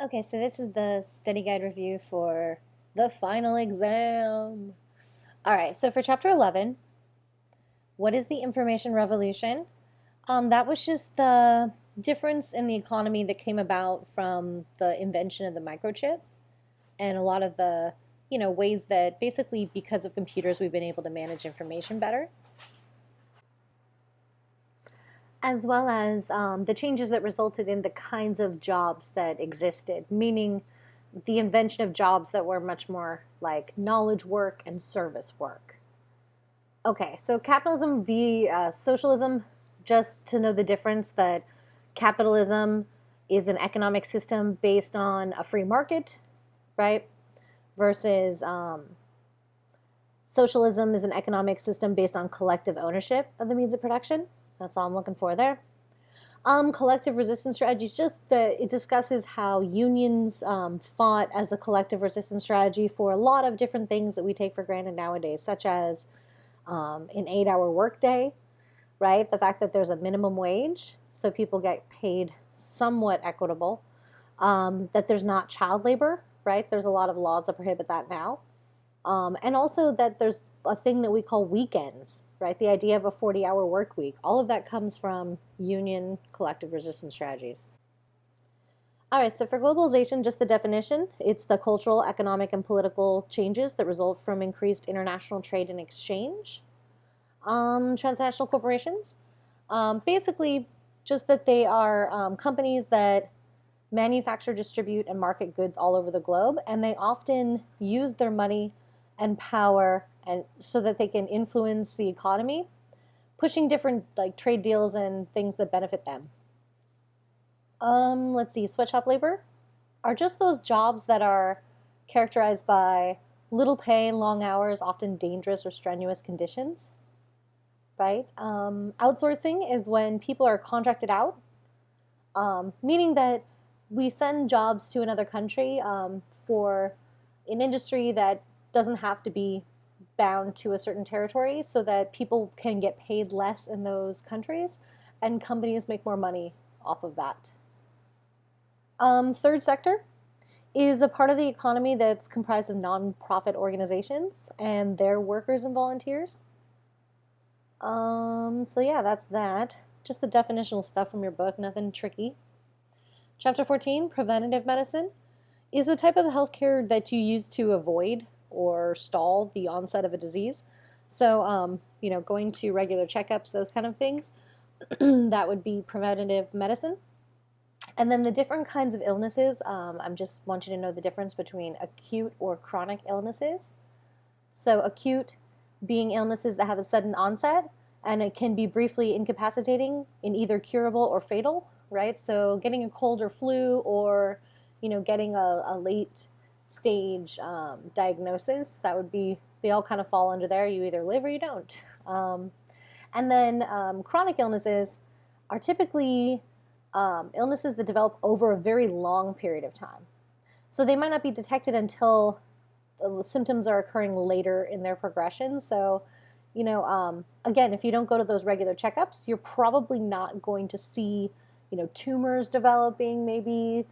Okay, so this is the study guide review for the final exam. All right, so for chapter 11, what is the information revolution? That was just the difference in the economy that came about from the invention of the microchip and a lot of the, ways that basically because of computers we've been able to manage information better, as well as the changes that resulted in the kinds of jobs that existed, meaning the invention of jobs that were much more like knowledge work and service work. Okay, so capitalism v socialism, just to know the difference that capitalism is an economic system based on a free market, right? Versus socialism is an economic system based on collective ownership of the means of production. That's all I'm looking for there. Collective resistance strategies, just that it discusses how unions fought as a collective resistance strategy for a lot of different things that we take for granted nowadays, such as an 8-hour workday, right? The fact that there's a minimum wage, so people get paid somewhat equitable. That there's not child labor, right? There's a lot of laws that prohibit that now. And also that there's a thing that we call weekends, right? The idea of a 40-hour work week. All of that comes from union collective resistance strategies. All right, so for globalization, just the definition, it's the cultural, economic, and political changes that result from increased international trade and exchange. Transnational corporations, basically just that they are companies that manufacture, distribute, and market goods all over the globe, and they often use their money and power and so that they can influence the economy, pushing different like trade deals and things that benefit them. Let's see, sweatshop labor are just those jobs that are characterized by little pay and long hours, often dangerous or strenuous conditions, right? Outsourcing is when people are contracted out, meaning that we send jobs to another country for an industry that doesn't have to be bound to a certain territory so that people can get paid less in those countries and companies make more money off of that. Third sector is a part of the economy that's comprised of nonprofit organizations and their workers and volunteers. So yeah, that's that. Just the definitional stuff from your book, nothing tricky. Chapter 14, preventative medicine, is a type of healthcare that you use to avoid or stall the onset of a disease. So, going to regular checkups, those kind of things, that would be preventative medicine. And then the different kinds of illnesses, I'm just want you to know the difference between acute or chronic illnesses. So acute being illnesses that have a sudden onset, and it can be briefly incapacitating in either curable or fatal, right? So getting a cold or flu or, getting a late stage diagnosis, that would be, they all kind of fall under there. You either live or you don't. And then chronic illnesses are typically illnesses that develop over a very long period of time. So they might not be detected until the symptoms are occurring later in their progression. So, again, if you don't go to those regular checkups, you're probably not going to see, tumors developing, maybe,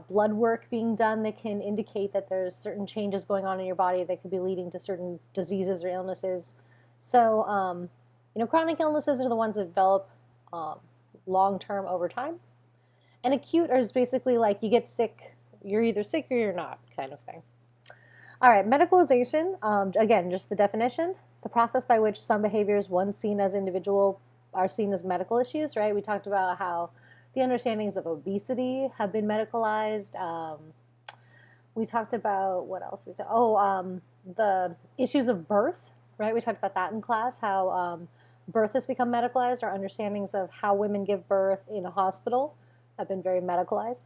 blood work being done that can indicate that there's certain changes going on in your body that could be leading to certain diseases or illnesses. So, chronic illnesses are the ones that develop long-term over time. And acute is basically like you get sick, you're either sick or you're not kind of thing. All right, medicalization, again, just the definition, the process by which some behaviors once seen as individual are seen as medical issues, right? We talked about how the understandings of obesity have been medicalized. We talked about, what else? The issues of birth, right? We talked about that in class, how birth has become medicalized. Our understandings of how women give birth in a hospital have been very medicalized.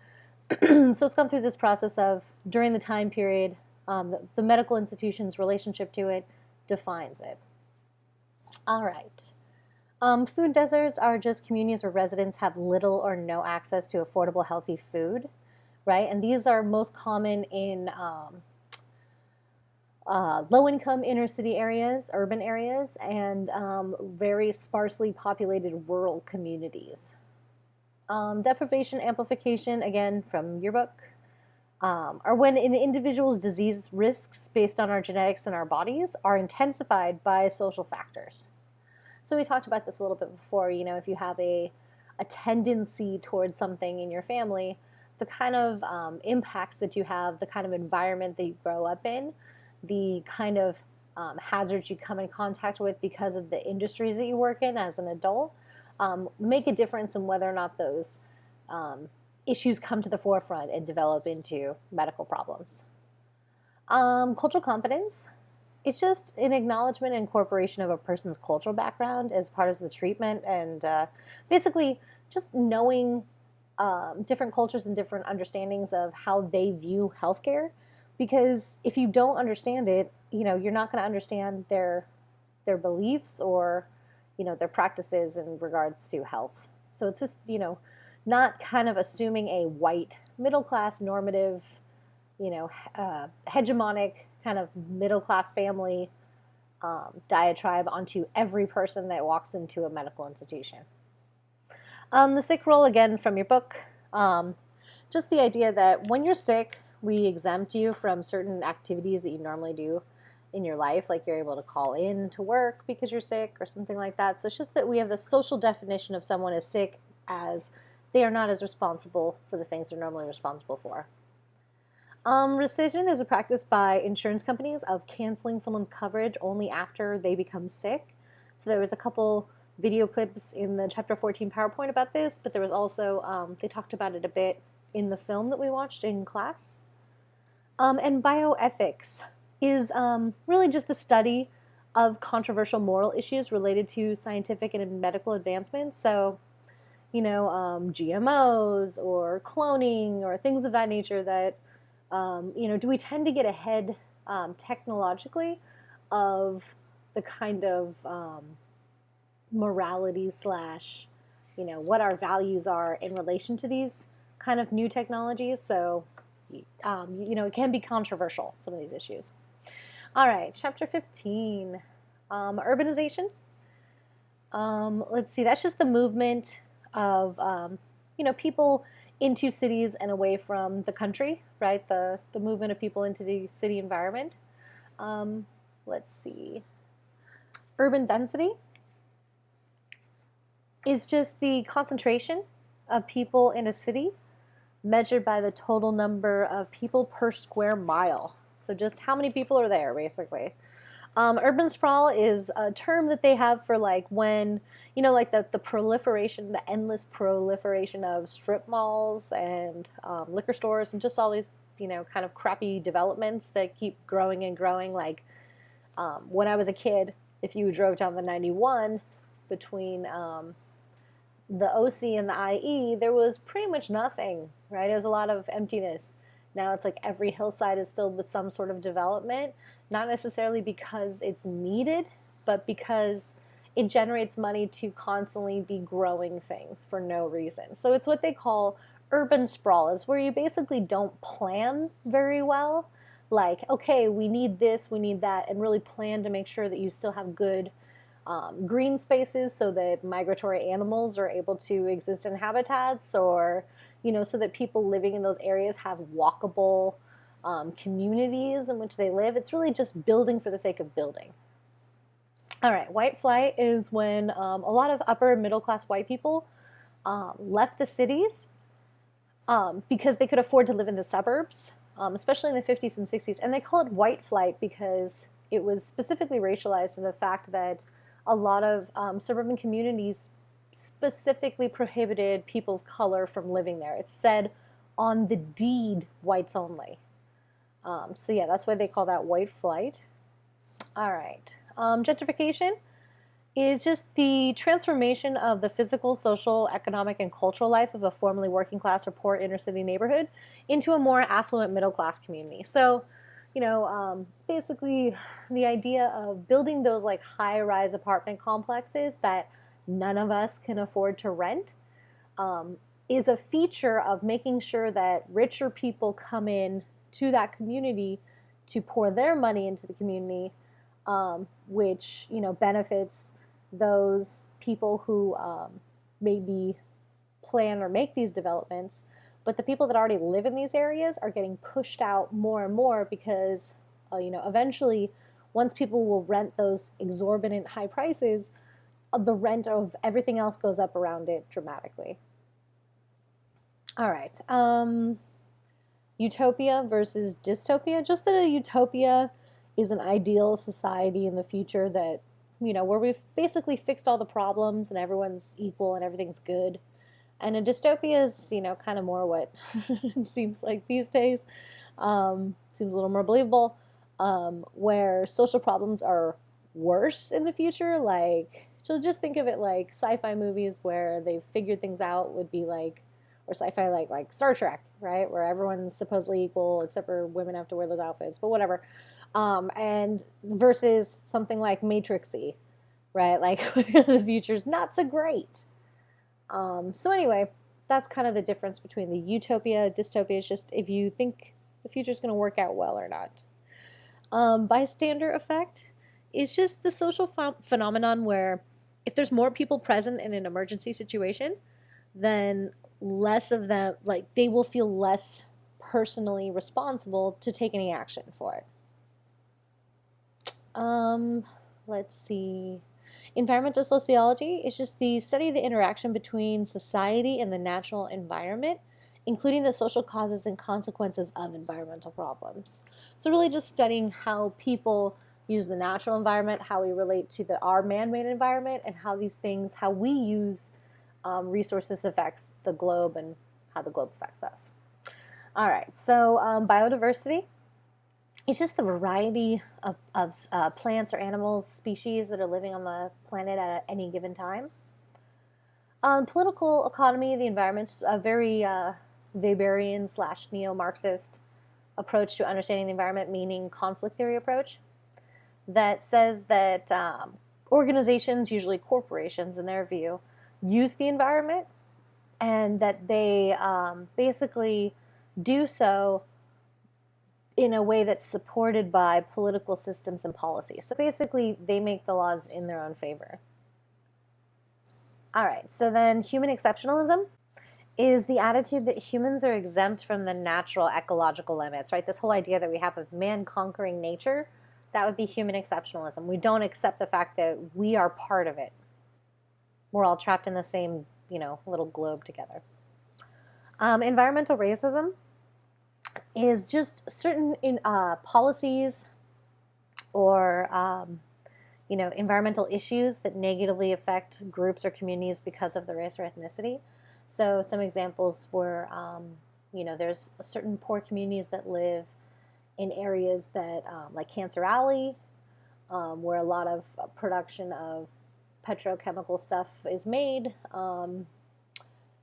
So it's gone through this process of, during the time period, the medical institution's relationship to it defines it. All right. Food deserts are just communities where residents have little or no access to affordable, healthy food, right? And these are most common in low-income inner city areas, urban areas, and very sparsely populated rural communities. Deprivation, amplification, again from your book, are when an individual's disease risks based on our genetics and our bodies are intensified by social factors. So we talked about this a little bit before. If you have a tendency towards something in your family, the kind of impacts that you have, the kind of environment that you grow up in, the kind of hazards you come in contact with because of the industries that you work in as an adult, make a difference in whether or not those issues come to the forefront and develop into medical problems. Cultural competence. It's just an acknowledgement and incorporation of a person's cultural background as part of the treatment, and basically just knowing different cultures and different understandings of how they view healthcare. Because if you don't understand it, you're not going to understand their beliefs or their practices in regards to health. So it's just not kind of assuming a white middle class normative, hegemonic kind of middle class family diatribe onto every person that walks into a medical institution. The sick role, again, from your book, just the idea that when you're sick, we exempt you from certain activities that you normally do in your life, like you're able to call in to work because you're sick or something like that. So it's just that we have the social definition of someone as sick as they are not as responsible for the things they're normally responsible for. Rescission is a practice by insurance companies of canceling someone's coverage only after they become sick. So there was a couple video clips in the Chapter 14 PowerPoint about this, but there was also, they talked about it a bit in the film that we watched in class. And bioethics is really just the study of controversial moral issues related to scientific and medical advancements. So, GMOs or cloning or things of that nature that, do we tend to get ahead technologically of the kind of morality slash, what our values are in relation to these kind of new technologies. So, it can be controversial, some of these issues. All right, Chapter 15, urbanization. Let's see, that's just the movement of, people into cities and away from the country, right? The movement of people into the city environment. Let's see. Urban density is just the concentration of people in a city measured by the total number of people per square mile. So just how many people are there, basically. Urban sprawl is a term that they have for when, the proliferation, the endless proliferation of strip malls and liquor stores and just all these, kind of crappy developments that keep growing and growing. When I was a kid, if you drove down the 91 between the OC and the IE, there was pretty much nothing, right? There was a lot of emptiness. Now it's like every hillside is filled with some sort of development, not necessarily because it's needed, but because it generates money to constantly be growing things for no reason. So it's what they call urban sprawl, is where you basically don't plan very well. Like, okay, we need this, we need that, and really plan to make sure that you still have good green spaces so that migratory animals are able to exist in habitats, or so that people living in those areas have walkable communities in which they live. It's really just building for the sake of building. All right, white flight is when a lot of upper and middle class white people left the cities because they could afford to live in the suburbs, especially in the 50s and 60s. And they call it white flight because it was specifically racialized in the fact that a lot of suburban communities specifically prohibited people of color from living there. It said on the deed, whites only. So yeah, that's why they call that white flight. All right. Gentrification is just the transformation of the physical, social, economic, and cultural life of a formerly working class or poor inner city neighborhood into a more affluent middle class community. So, basically the idea of building those high-rise apartment complexes that none of us can afford to rent is a feature of making sure that richer people come in to that community to pour their money into the community, which benefits those people who maybe plan or make these developments, but the people that already live in these areas are getting pushed out more and more because, eventually, once people will rent those exorbitant high prices, the rent of everything else goes up around it dramatically. All right. Utopia versus dystopia. Just that a utopia is an ideal society in the future that, where we've basically fixed all the problems and everyone's equal and everything's good. And a dystopia is, kind of more what it seems like these days. Seems a little more believable, where social problems are worse in the future. Like, so just think of it like sci-fi movies where they've figured things out would be like, or sci-fi like Star Trek, right? Where everyone's supposedly equal except for women have to wear those outfits, but whatever. And versus something like Matrixy, right? Like where the future's not so great. So anyway, that's kind of the difference between the utopia, dystopia. Is just if you think the future's going to work out well or not. Bystander effect is just the social phenomenon where if there's more people present in an emergency situation, then less of them, like they will feel less personally responsible to take any action for it. Let's see. Environmental sociology is just the study of the interaction between society and the natural environment, including the social causes and consequences of environmental problems. So really just studying how people use the natural environment, how we relate to our man-made environment, and how these things, how we use resources affects the globe and how the globe affects us. All right, so biodiversity. It's just the variety of plants or animals, species that are living on the planet at any given time. Political economy, the environment's a very Weberian / neo-Marxist approach to understanding the environment, meaning conflict theory approach, that says that organizations, usually corporations in their view, use the environment and that they basically do so in a way that's supported by political systems and policies. So basically, they make the laws in their own favor. All right, so then human exceptionalism is the attitude that humans are exempt from the natural ecological limits, right? This whole idea that we have of man conquering nature, that would be human exceptionalism. We don't accept the fact that we are part of it. We're all trapped in the same, little globe together. Environmental racism is just certain policies or environmental issues that negatively affect groups or communities because of the race or ethnicity. So some examples were, there's certain poor communities that live in areas that, like Cancer Alley, where a lot of production of petrochemical stuff is made.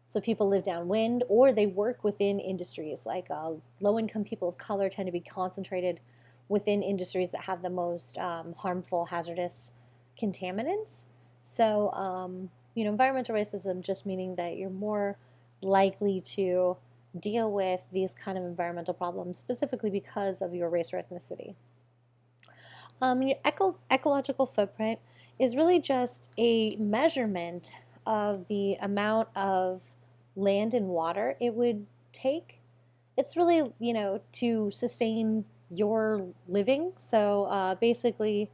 So people live downwind, or they work within industries. Like low-income people of color tend to be concentrated within industries that have the most harmful, hazardous contaminants. So, environmental racism just meaning that you're more likely to deal with these kind of environmental problems specifically because of your race or ethnicity. Your ecological footprint is really just a measurement of the amount of land and water it would take. It's really, to sustain your living. So basically,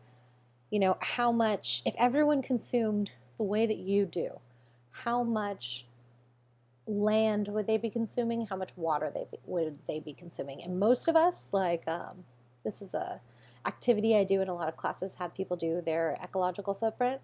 how much, if everyone consumed the way that you do, how much land would they be consuming? How much water would they be consuming? And most of us, this is a activity I do in a lot of classes, have people do their ecological footprint.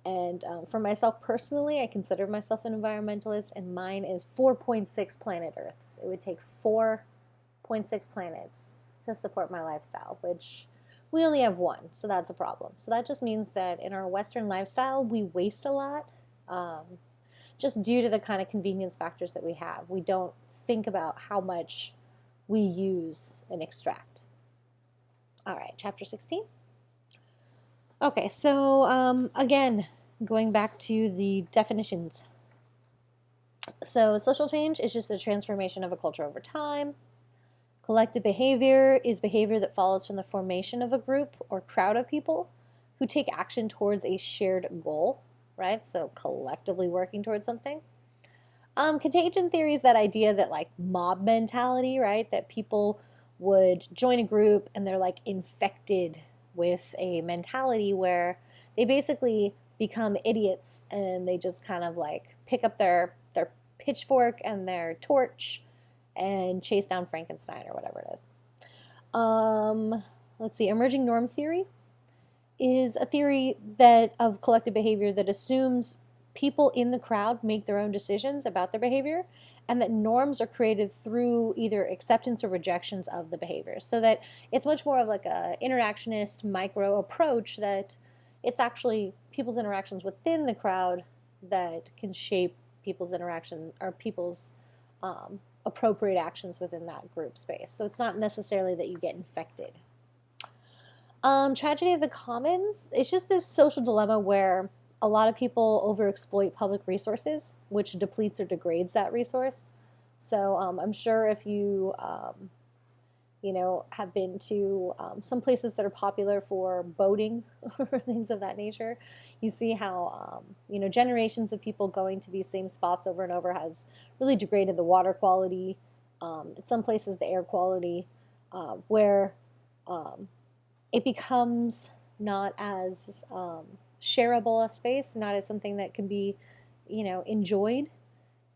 And for myself personally, I consider myself an environmentalist, and mine is 4.6 planet Earths. It would take 4.6 planets to support my lifestyle, which we only have one, so that's a problem. So that just means that in our Western lifestyle, we waste a lot, just due to the kind of convenience factors that we have. We don't think about how much we use and extract. All right, chapter 16. Okay, so again, going back to the definitions. So social change is just a transformation of a culture over time. Collective behavior is behavior that follows from the formation of a group or crowd of people who take action towards a shared goal, right? So collectively working towards something. Contagion theory is that idea that like mob mentality, right? That people would join a group and they're like infected with a mentality where they basically become idiots and they just kind of like pick up their pitchfork and their torch and chase down Frankenstein or whatever it is. Let's see, emerging norm theory is a theory that of collective behavior that assumes people in the crowd make their own decisions about their behavior and that norms are created through either acceptance or rejections of the behavior. So that it's much more of like a interactionist micro approach that it's actually people's interactions within the crowd that can shape people's interaction or people's appropriate actions within that group space. So it's not necessarily that you get infected. Tragedy of the Commons, it's just this social dilemma where a lot of people overexploit public resources, which depletes or degrades that resource. So I'm sure if you, have been to some places that are popular for boating or things of that nature, you see how, generations of people going to these same spots over and over has really degraded the water quality, in some places the air quality, where it becomes not as shareable a space, not as something that can be, enjoyed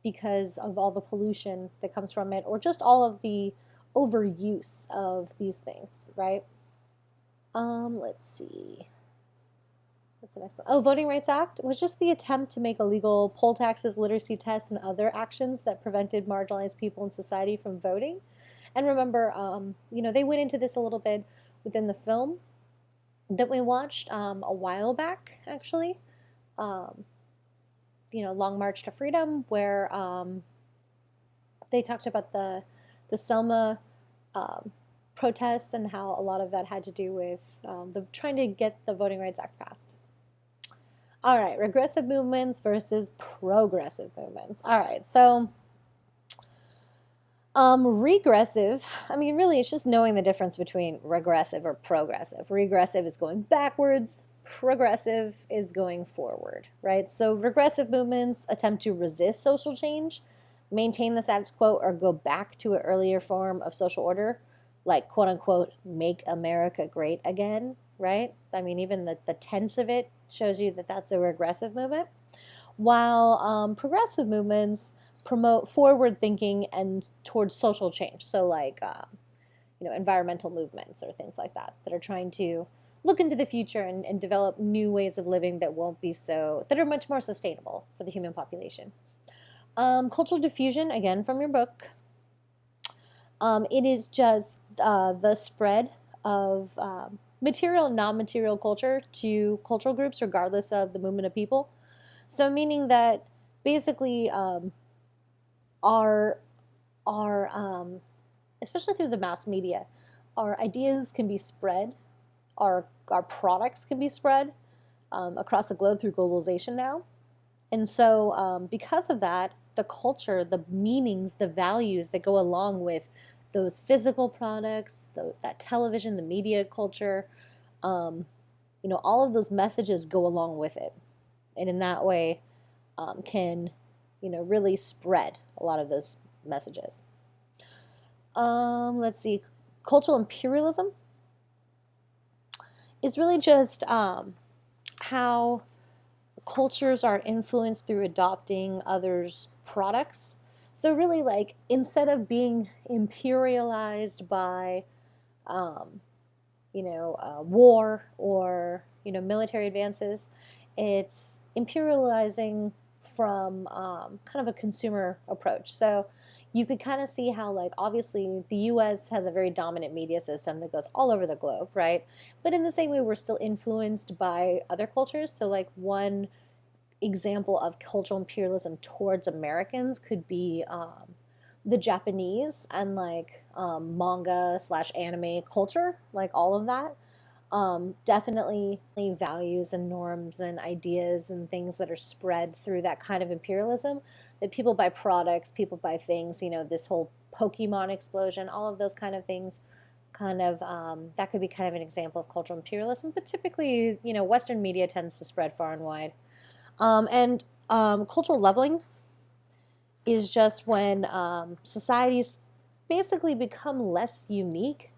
because of all the pollution that comes from it, or just all of the overuse of these things, right? Let's see. What's the next one? Oh, Voting Rights Act was just the attempt to make illegal poll taxes, literacy tests, and other actions that prevented marginalized people in society from voting. And remember, they went into this a little bit within the film that we watched a while back, actually. Long March to Freedom, where they talked about the Selma protests and how a lot of that had to do with trying to get the Voting Rights Act passed. All right, regressive movements versus progressive movements. All right, so regressive, really it's just knowing the difference between regressive or progressive. Regressive is going backwards, progressive is going forward, right? So regressive movements attempt to resist social change, maintain the status quo, or go back to an earlier form of social order, like quote unquote, make America great again, right? Even the tense of it shows you that that's a regressive movement. While progressive movements promote forward thinking and towards social change. So like, environmental movements or things like that are trying to look into the future and develop new ways of living that are much more sustainable for the human population. Cultural diffusion, again, from your book. It is just the spread of material and non-material culture to cultural groups regardless of the movement of people. So meaning that basically our especially through the mass media, our ideas can be spread, our products can be spread across the globe through globalization now. And so because of that, the culture, the meanings, the values that go along with those physical products, that television, the media culture, all of those messages go along with it. And in that way can, really spread a lot of those messages. Let's see, cultural imperialism is really just how cultures are influenced through adopting others' products. So really, like, instead of being imperialized by, war or, military advances, it's imperializing from kind of a consumer approach. So you could kind of see how, like, obviously the U.S. has a very dominant media system that goes all over the globe, right? But in the same way, we're still influenced by other cultures. So, like, one example of cultural imperialism towards Americans could be the Japanese and, like, manga / anime culture, like all of that. Definitely values and norms and ideas and things that are spread through that kind of imperialism, that people buy products, people buy things, this whole Pokemon explosion, all of those kind of things, that could be kind of an example of cultural imperialism. But typically, Western media tends to spread far and wide. And cultural leveling is just when societies basically become less unique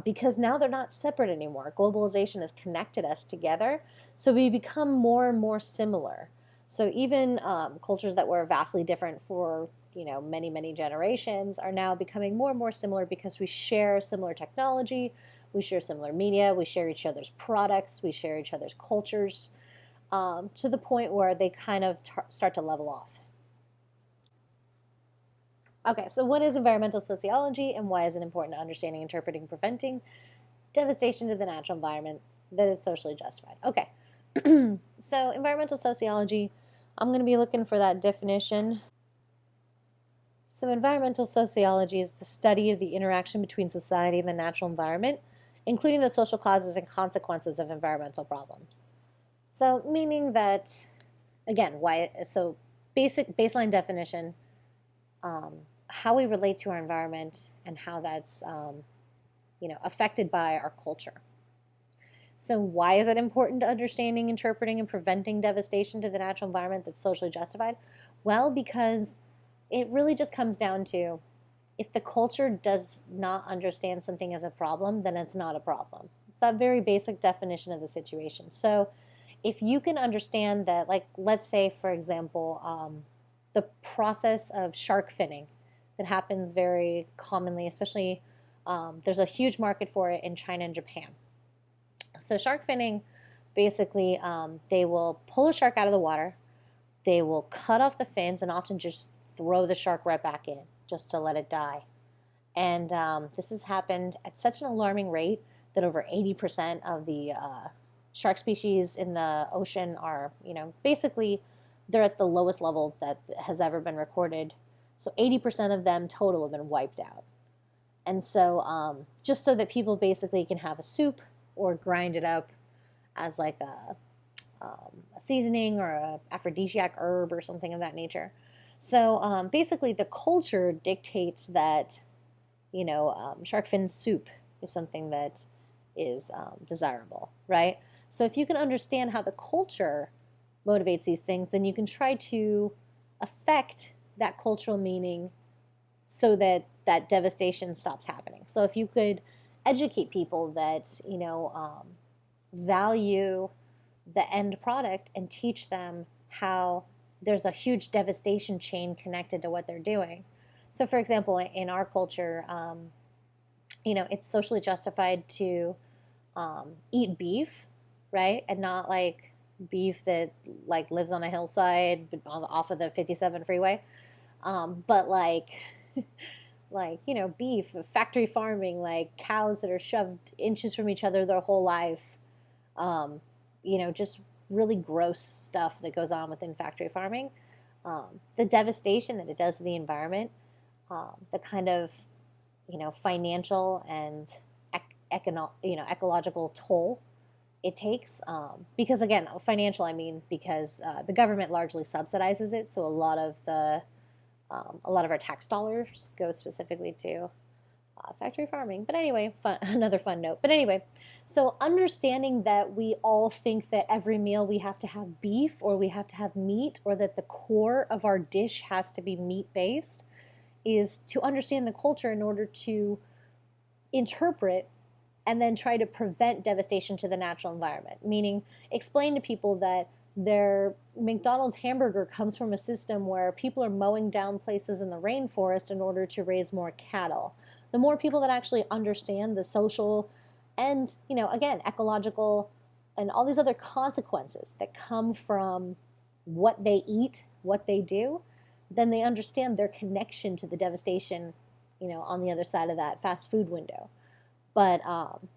because now they're not separate anymore. Globalization has connected us together, so we become more and more similar. So even cultures that were vastly different for many, many generations are now becoming more and more similar because we share similar technology, we share similar media, we share each other's products, we share each other's cultures, to the point where they kind of start to level off. Okay, so what is environmental sociology and why is it important to understanding, interpreting, preventing devastation to the natural environment that is socially justified? Okay, so environmental sociology, I'm going to be looking for that definition. So environmental sociology is the study of the interaction between society and the natural environment, including the social causes and consequences of environmental problems. So meaning that, again, so basic baseline definition, how we relate to our environment and how that's affected by our culture. So why is it important to understanding, interpreting, and preventing devastation to the natural environment that's socially justified? Well, because it really just comes down to, if the culture does not understand something as a problem, then it's not a problem. That very basic definition of the situation. So if you can understand that, like, let's say, for example, the process of shark finning that happens very commonly, especially there's a huge market for it in China and Japan. So shark finning, basically, they will pull a shark out of the water, they will cut off the fins and often just throw the shark right back in just to let it die. And this has happened at such an alarming rate that over 80% of the shark species in the ocean are, basically they're at the lowest level that has ever been recorded. So 80% of them total have been wiped out. And so just so that people basically can have a soup or grind it up as like a seasoning or a aphrodisiac herb or something of that nature. So basically the culture dictates that, shark fin soup is something that is desirable, right? So if you can understand how the culture motivates these things, then you can try to affect that cultural meaning so that that devastation stops happening. So if you could educate people that, value the end product and teach them how there's a huge devastation chain connected to what they're doing. So for example, in our culture, it's socially justified to eat beef, right? And not like beef that like lives on a hillside off of the 57 freeway. But like, beef, factory farming, like cows that are shoved inches from each other their whole life, just really gross stuff that goes on within factory farming. The devastation that it does to the environment, the kind of, financial and ecological toll it takes. Because again, financial, I mean, because the government largely subsidizes it, so a lot of our tax dollars go specifically to factory farming. But anyway, another fun note. But anyway, so understanding that we all think that every meal we have to have beef or we have to have meat or that the core of our dish has to be meat-based is to understand the culture in order to interpret and then try to prevent devastation to the natural environment. Meaning, explain to people that their McDonald's hamburger comes from a system where people are mowing down places in the rainforest in order to raise more cattle. The more people that actually understand the social and, again, ecological and all these other consequences that come from what they eat, what they do, then they understand their connection to the devastation, on the other side of that fast food window. But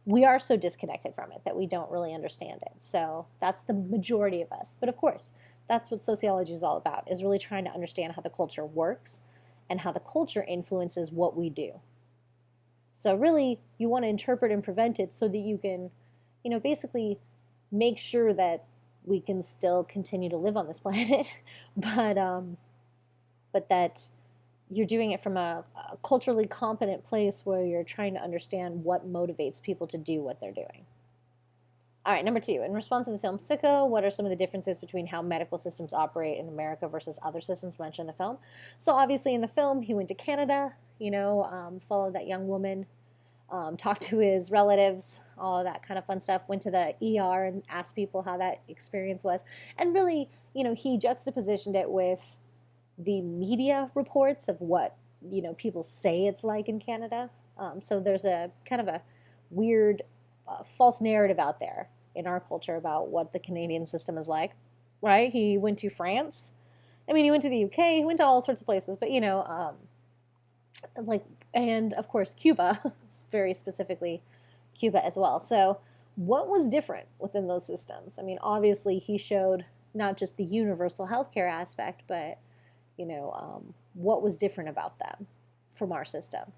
we are so disconnected from it that we don't really understand it. So that's the majority of us. But of course, that's what sociology is all about, is really trying to understand how the culture works and how the culture influences what we do. So really, you want to interpret and prevent it so that you can, basically make sure that we can still continue to live on this planet, but that you're doing it from a culturally competent place where you're trying to understand what motivates people to do what they're doing. All right, number 2. In response to the film Sicko, what are some of the differences between how medical systems operate in America versus other systems mentioned in the film? So obviously in the film, he went to Canada, followed that young woman, talked to his relatives, all of that kind of fun stuff, went to the ER and asked people how that experience was. And really, he juxtapositioned it with the media reports of what, people say it's like in Canada. So there's a kind of a weird false narrative out there in our culture about what the Canadian system is like, right? He went to France. I mean, he went to the UK. He went to all sorts of places, but like, and of course Cuba, very specifically Cuba as well. So what was different within those systems? I mean, obviously he showed not just the universal healthcare aspect, but what was different about them from our system?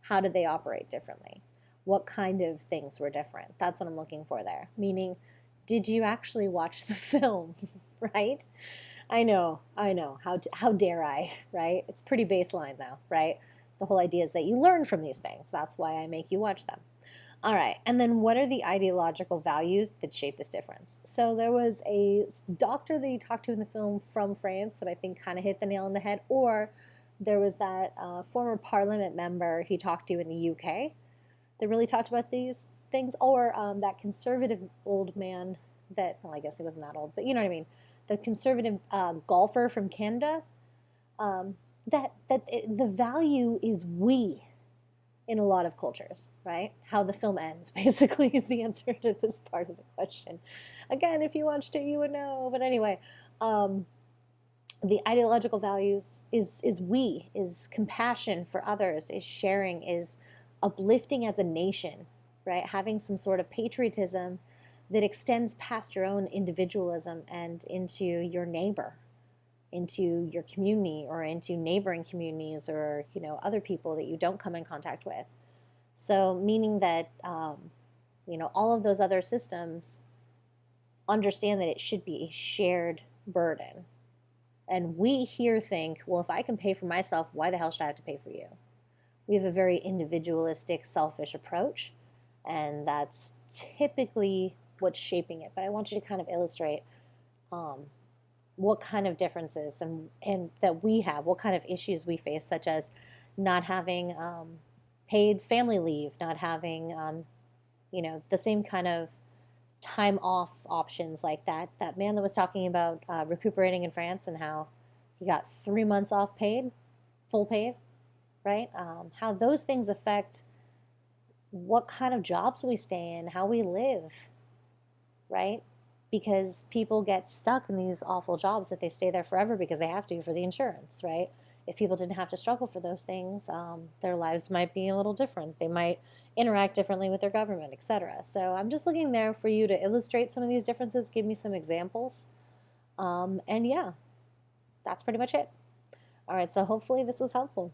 How did they operate differently? What kind of things were different? That's what I'm looking for there. Meaning, did you actually watch the film, right? I know. How dare I, right? It's pretty baseline though, right? The whole idea is that you learn from these things. That's why I make you watch them. All right, and then what are the ideological values that shape this difference? So there was a doctor that you talked to in the film from France that I think kind of hit the nail on the head, or there was that former parliament member he talked to in the UK that really talked about these things, or that conservative old man that, well, I guess he wasn't that old, but you know what I mean, the conservative golfer from Canada, the value is we in a lot of cultures, right? How the film ends, basically, is the answer to this part of the question. Again, if you watched it, you would know. But anyway, the ideological values is we, is compassion for others, is sharing, is uplifting as a nation, right? Having some sort of patriotism that extends past your own individualism and into your neighbor, into your community, or into neighboring communities, or other people that you don't come in contact with. So meaning that all of those other systems understand that it should be a shared burden. And we here think, well, if I can pay for myself, why the hell should I have to pay for you? We have a very individualistic, selfish approach, and that's typically what's shaping it. But I want you to kind of illustrate what kind of differences and that we have, what kind of issues we face, such as not having paid family leave, not having the same kind of time off options like that man that was talking about recuperating in France and how he got 3 months off paid, full paid, right? How those things affect what kind of jobs we stay in, how we live, right? Because people get stuck in these awful jobs that they stay there forever because they have to for the insurance, right? If people didn't have to struggle for those things, their lives might be a little different. They might interact differently with their government, etc. So I'm just looking there for you to illustrate some of these differences, give me some examples. And yeah, that's pretty much it. All right, so hopefully this was helpful.